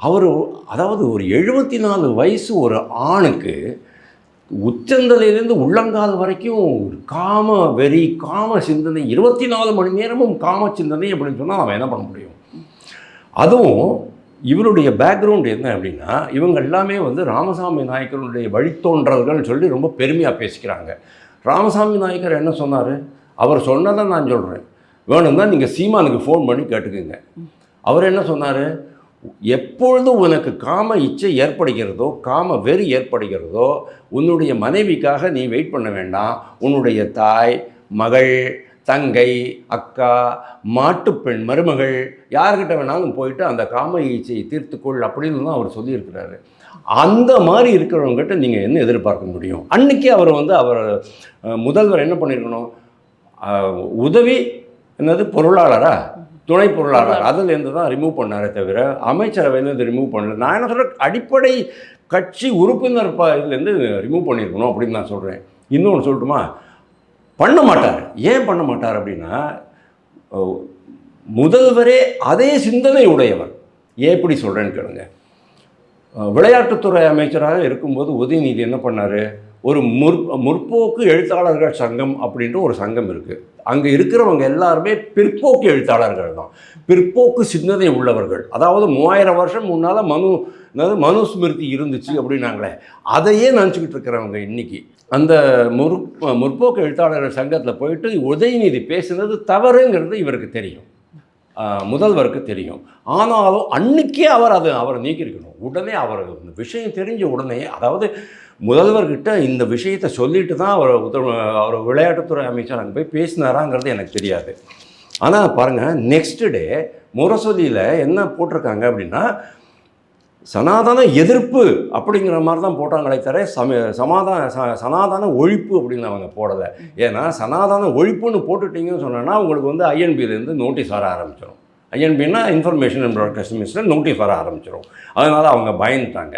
அவர் அதாவது ஒரு 74 வயசு ஒரு ஆணுக்கு உச்சந்தலையிலேருந்து உள்ளங்கால் வரைக்கும் காம வெறி, காம சிந்தனை, 24 மணி நேரமும் காம சிந்தனை அப்படின்னு சொன்னால் அவன் என்ன பண்ண முடியும்? அதுவும் இவருடைய பேக்ரவுண்ட் என்ன அப்படின்னா, இவங்க எல்லாமே வந்து ராமசாமி நாயக்கருடைய வழித்தோன்றல்கள் சொல்லி ரொம்ப பெருமையாக பேசிக்கிறாங்க. ராமசாமி நாயக்கர் என்ன சொன்னார்? அவர் சொன்னதை நான் சொல்கிறேன், வேணும்னா நீங்கள் சீமானுக்கு ஃபோன் பண்ணி கேட்டுக்குங்க. அவர் என்ன சொன்னார்? எப்பொழுது உனக்கு காம இச்சை ஏற்படுகிறதோ, காம வெறி ஏற்படுகிறதோ, உன்னுடைய மனைவிக்காக நீ வெயிட் பண்ண வேண்டாம். உன்னுடைய தாய், மகள், தங்கை, அக்கா, மாட்டுப்பெண், மருமகள், யார்கிட்ட வேணாலும் போயிட்டு அந்த காம இச்சையை தீர்த்துக்கொள் அப்படின்னு தான் அவர் சொல்லியிருக்கிறாரு. அந்த மாதிரி இருக்கிறவங்ககிட்ட நீங்கள் என்ன எதிர்பார்க்க முடியும்? அன்றைக்கி அவர் வந்து முதல்வர் என்ன பண்ணியிருக்கணும்? உதவி என்னது பொருளாளரா, துணை பொருளாளர், அதிலேருந்து தான் ரிமூவ் பண்ணாரே தவிர அமைச்சரவையிலேருந்து ரிமூவ் பண்ணல. நான் என்ன சொல்கிறேன், அடிப்படை கட்சி உறுப்பினர் இதுலேருந்து ரிமூவ் பண்ணியிருக்கணும் அப்படின்னு நான் சொல்கிறேன். இன்னொன்று சொல்லட்டுமா? பண்ண மாட்டார். ஏன் பண்ண மாட்டார் அப்படின்னா, முதல்வரே அதே சிந்தனை உடையவர். எப்படி சொல்கிறேன்னு கேளுங்க. விளையாட்டுத்துறை அமைச்சராக இருக்கும்போது உதயநிதி என்ன பண்ணார்? ஒரு முற்போக்கு எழுத்தாளர்கள் சங்கம் அப்படின்ற ஒரு சங்கம் இருக்குது. அங்கே இருக்கிறவங்க எல்லாருமே பிற்போக்கு எழுத்தாளர்கள் தான், பிற்போக்கு சிந்தனை உள்ளவர்கள். அதாவது 3000 வருஷம் முன்னால் மனுஸ்மிருதி இருந்துச்சு அப்படின்னாங்களே, அதையே நினச்சிக்கிட்டு இருக்கிறவங்க இன்றைக்கி. அந்த முற்போக்கு எழுத்தாளர்கள் சங்கத்தில் போயிட்டு உதயநிதி பேசுனது தவறுங்கிறது இவருக்கு தெரியும், முதல்வருக்கு தெரியும். ஆனாலும் அன்றைக்கே அவரை நீக்கியிருக்கணும். உடனே அவர் இந்த விஷயம் தெரிஞ்ச உடனே, அதாவது முதல்வர்கிட்ட இந்த விஷயத்தை சொல்லிட்டு தான் அவர் விளையாட்டுத்துறை அமைச்சர் அங்கே போய் பேசினாராங்கிறது எனக்கு தெரியாது. ஆனால் பாருங்கள், நெக்ஸ்ட் டே முரசொலியில் என்ன போட்டிருக்காங்க அப்படின்னா, சனாதன எதிர்ப்பு அப்படிங்கிற மாதிரி தான் போட்டாங்களே தவிர சனாதன ஒழிப்பு அப்படின்னு அவங்க போடலை. ஏன்னா சனாதன ஒழிப்புன்னு போட்டுட்டிங்கன்னு சொன்னோன்னா உங்களுக்கு வந்து ஐஎன்பியிலேருந்து நோட்டீஸ் வர ஆரம்பிச்சிடும். ஐஎன்பின்னா information and broadcasting minister notice வர ஆரம்பிச்சிடும். அதனால் அவங்க பயந்துட்டாங்க.